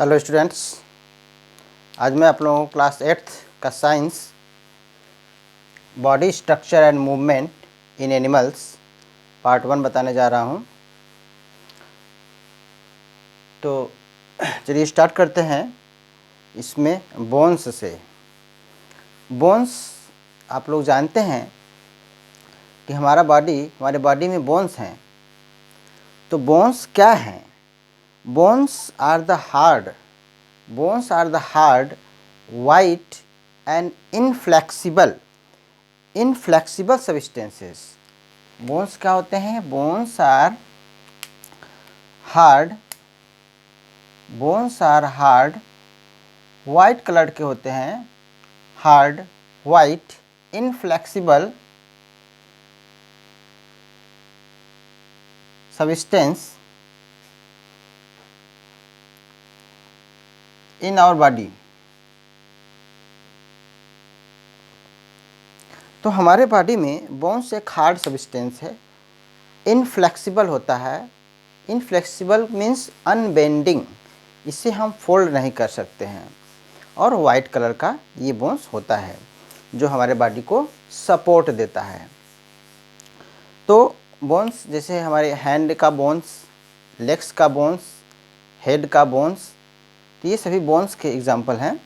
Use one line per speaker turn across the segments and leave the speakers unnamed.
Hello students, आज मैं आप लोगों को क्लास 8th का science body structure and movement in animals part 1 बताने जा रहा हूं। तो चलिए स्टार्ट करते हैं। इसमें बोन्स से। बोन्स आप लोग जानते हैं कि हमारे बॉडी में बोन्स हैं। तो बोन्स क्या हैं? Bones are the hard white and inflexible substances. Bones क्या होते हैं? Bones are hard white colour के होते हैं। Hard white inflexible substance in our body. तो हमारे बॉडी में बोन्स एक हार्ड सब्सटेंस है, इनफ्लेक्सिबल होता है। इनफ्लेक्सिबल मीन्स अनबेंडिंग, इसे हम फोल्ड नहीं कर सकते हैं। और वाइट कलर का ये बोन्स होता है जो हमारे बॉडी को सपोर्ट देता है। तो बोन्स जैसे हमारे हैंड का बोन्स, लेग्स का बोन्स, हेड का बोन्स, तो ये सभी बोन्स के एग्जाम्पल हैं।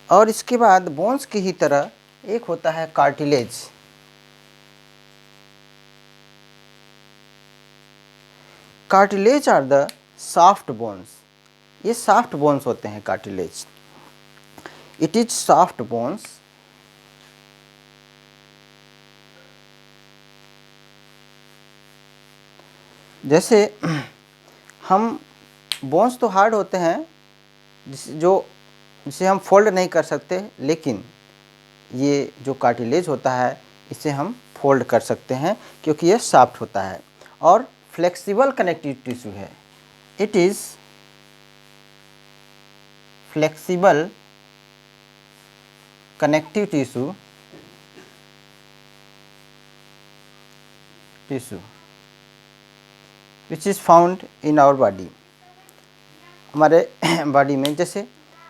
और इसके बाद बोन्स की ही तरह एक होता है cartilage. Cartilage are the soft bones. ये सॉफ्ट बोन्स होते हैं cartilage. It is soft bones जैसे हम बोन्स तो हार्ड होते हैं जिसे हम फोल्ड नहीं कर सकते, लेकिन ये जो कार्टिलेज होता है इसे हम फोल्ड कर सकते हैं क्योंकि ये सॉफ्ट होता है और फ्लेक्सिबल कनेक्टिव टिश्यू है। It is flexible connective tissue which is found in our body. हमारे बॉडी में जैसे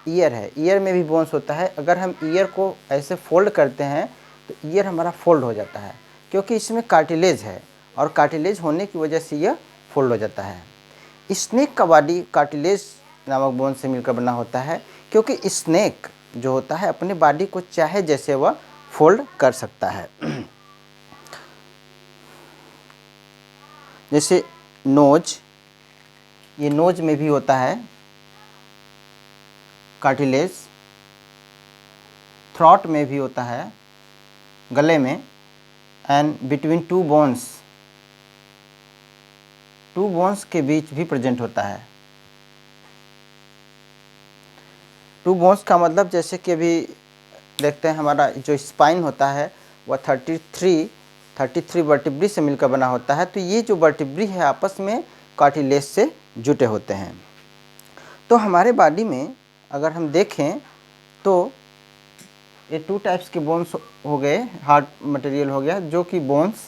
ईयर है, ईयर में भी बोन्स होता है। अगर हम ईयर को ऐसे फोल्ड करते हैं तो ईयर हमारा फोल्ड हो जाता है क्योंकि इसमें कार्टिलेज है और कार्टिलेज होने की वजह से यह फोल्ड हो जाता है। स्नेक का बॉडी कार्टिलेज नामक बोन से मिलकर बना होता है क्योंकि स्नेक जो होता है अपने बॉडी को चाहे जैसे वह फोल्ड कर सकता है। जैसे नोज, ये नोज में भी होता है कार्टिलेज। थ्रोट में भी होता है, गले में। एंड बिटवीन टू बोन्स के बीच भी प्रेजेंट होता है। टू बोन्स का मतलब जैसे कि अभी देखते हैं हमारा जो स्पाइन होता है वह 33 वर्टिब्री से मिलकर बना होता है। तो ये जो वर्टिब्री है आपस में कार्टिलेज से जुटे होते हैं। तो हमारे बॉडी में अगर हम देखें तो ये 2 टाइप्स के बोन्स हो गए। हार्ड मटेरियल हो गया जो कि बोन्स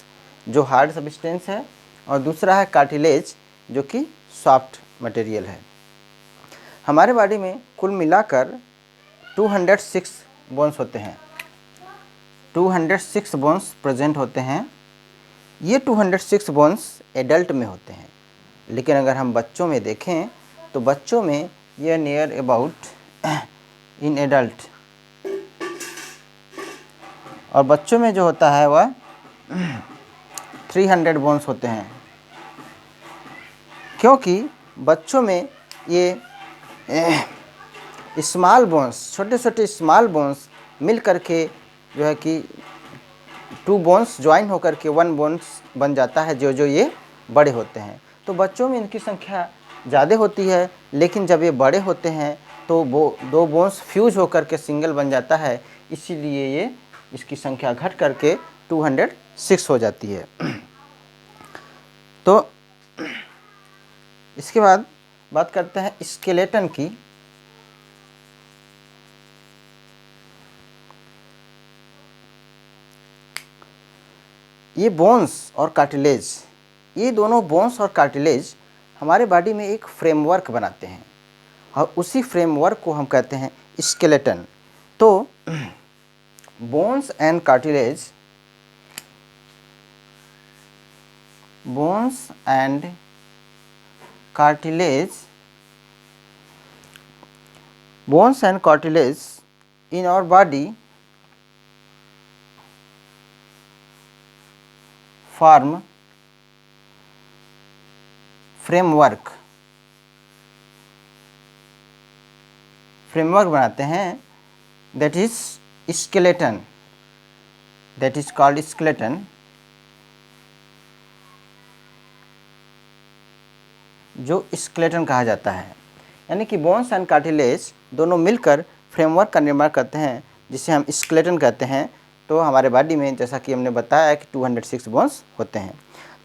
जो हार्ड सब्सटेंस है, और दूसरा है कार्टिलेज जो कि सॉफ्ट मटेरियल है। हमारे बॉडी में कुल मिलाकर 206 बोन्स होते हैं। 206 बोन्स प्रेजेंट होते हैं। ये 206 बोन्स एडल्ट में होते हैं, लेकिन अगर हम बच्चों में देखें तो बच्चों में यह नियर अबाउट इन एडल्ट, और बच्चों में जो होता है वह 300 बोन्स होते हैं क्योंकि बच्चों में ये स्मॉल बोन्स, छोटे छोटे स्मॉल बोन्स मिल करके जो है कि 2 बोन्स ज्वाइन होकर के 1 बोन्स बन जाता है जो ये बड़े होते हैं। तो बच्चों में इनकी संख्या ज़्यादा होती है, लेकिन जब ये बड़े होते हैं तो वो 2 बोन्स फ्यूज होकर के सिंगल बन जाता है, इसीलिए ये इसकी संख्या घट करके 206 हो जाती है। तो इसके बाद बात करते हैं स्केलेटन की। ये बोन्स और कार्टिलेज, ये दोनों बोन्स और कार्टिलेज हमारे बॉडी में एक फ्रेमवर्क बनाते हैं, और उसी फ्रेमवर्क को हम कहते हैं स्केलेटन। तो bones and cartilage, bones and cartilage, bones and cartilage in our body form framework बनाते हैं, that is skeleton, that is called skeleton, जो skeleton कहा जाता है। यानी कि बोन्स एंड कार्टिलेज दोनों मिलकर फ्रेमवर्क का निर्माण करते हैं जिसे हम स्केलेटन कहते हैं। तो हमारे बॉडी में जैसा कि हमने बताया कि 206 बोन्स होते हैं।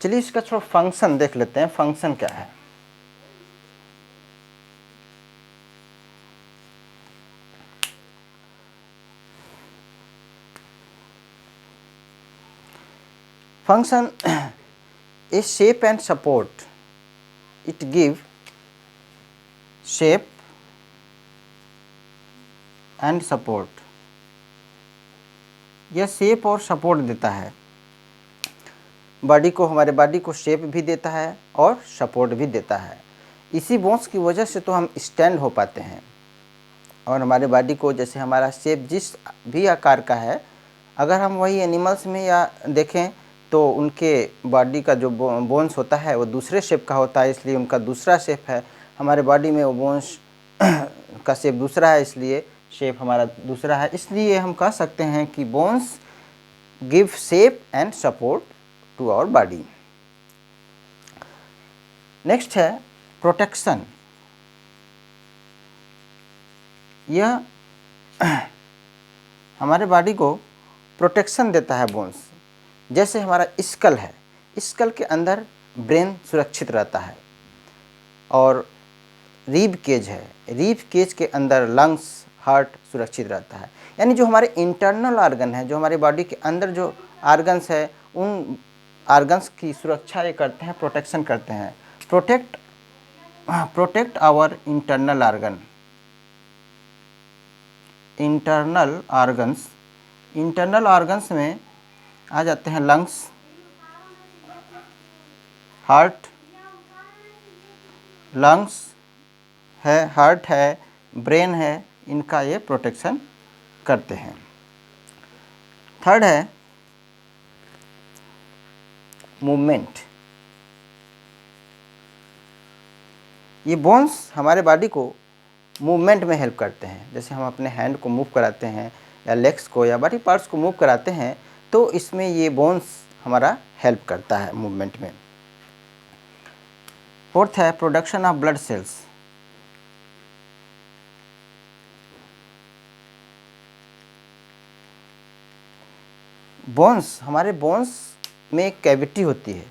चलिए इसका थोड़ा फंक्शन देख लेते हैं, फंक्शन क्या है। Function A shape and support, it give shape and support, यह शेप और सपोर्ट देता है बॉडी को, हमारे बॉडी को शेप भी देता है और सपोर्ट भी देता है। इसी बोन्स की वजह से तो हम स्टैंड हो पाते हैं और हमारे बॉडी को, जैसे हमारा शेप जिस भी आकार का है, अगर हम वही एनिमल्स में या देखें तो उनके बॉडी का जो बोन्स होता है वो दूसरे शेप का होता है, इसलिए उनका दूसरा शेप है। हमारे बॉडी में वो बोन्स का शेप दूसरा है, इसलिए शेप हमारा दूसरा है। इसलिए हम कह सकते हैं कि bones give shape and support to our body. Next है प्रोटेक्शन। यह हमारे बॉडी को प्रोटेक्शन देता है बोन्स। जैसे हमारा स्कल है, स्कल के अंदर ब्रेन सुरक्षित रहता है, और रीब केज है, रीब केज के अंदर लंग्स, हार्ट सुरक्षित रहता है। यानी जो हमारे इंटरनल ऑर्गन है, जो हमारे बॉडी के अंदर जो ऑर्गन्स है, उन ऑर्गन्स की सुरक्षा ये करते हैं, प्रोटेक्शन करते हैं। Protect our internal organ, internal organs, internal organs में आ जाते हैं लंग्स, हार्ट, लंग्स है, हार्ट है, ब्रेन है, इनका ये प्रोटेक्शन करते हैं। थर्ड है मूवमेंट। ये बोन्स हमारे बॉडी को मूवमेंट में हेल्प करते हैं। जैसे हम अपने हैंड को मूव कराते हैं या लेग्स को या बॉडी पार्ट्स को मूव कराते हैं, तो इसमें ये बोन्स हमारा हेल्प करता है मूवमेंट में। फोर्थ है production of blood cells. Bones, हमारे बोन्स में एक कैविटी होती है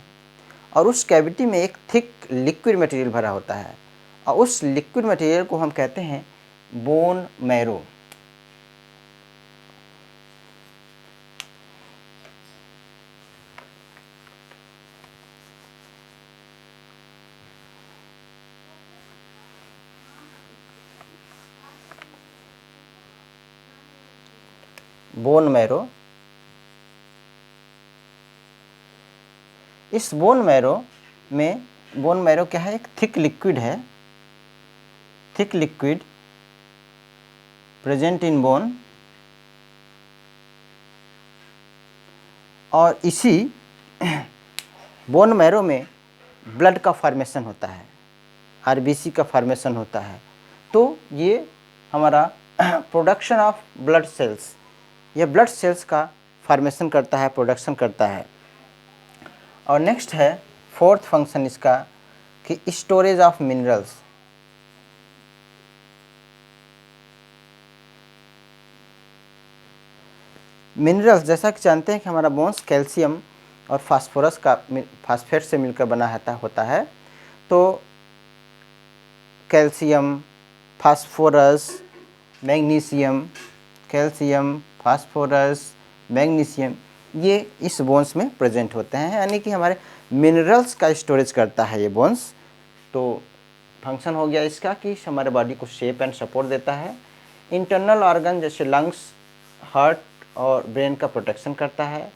और उस कैविटी में एक थिक लिक्विड मटेरियल भरा होता है, और उस लिक्विड मटेरियल को हम कहते हैं बोन मैरो। बोन मैरो, इस बोन मैरो में, बोन मैरो क्या है, एक थिक लिक्विड है, thick liquid present in bone, और इसी बोन मैरो में ब्लड का फॉर्मेशन होता है, आरबीसी का फॉर्मेशन होता है। तो ये हमारा प्रोडक्शन ऑफ ब्लड सेल्स, यह ब्लड सेल्स का फॉर्मेशन करता है, प्रोडक्शन करता है। और नेक्स्ट है फोर्थ फंक्शन इसका कि स्टोरेज ऑफ मिनरल्स। मिनरल्स, जैसा कि जानते हैं कि हमारा बोन्स कैल्शियम और फास्फोरस का, फास्फेट से मिलकर बना होता है। तो calcium, phosphorus, magnesium, calcium, phosphorus, magnesium, ये इस बोन्स में प्रेजेंट होते हैं। यानी कि हमारे मिनरल्स का स्टोरेज करता है ये बोन्स। तो फंक्शन हो गया इसका कि हमारे बॉडी को शेप एंड सपोर्ट देता है। इंटरनल ऑर्गन जैसे लंग्स, हार्ट और ब्रेन का प्रोटेक्शन करता है,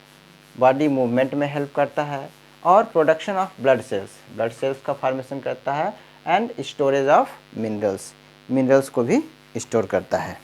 बॉडी मूवमेंट में हेल्प करता है और प्रोडक्शन ऑफ ब्लड सेल्स का फॉर्मेशन करता है एंड स्टोरेज ऑफ मिनरल्स को भी स्टोर करता है।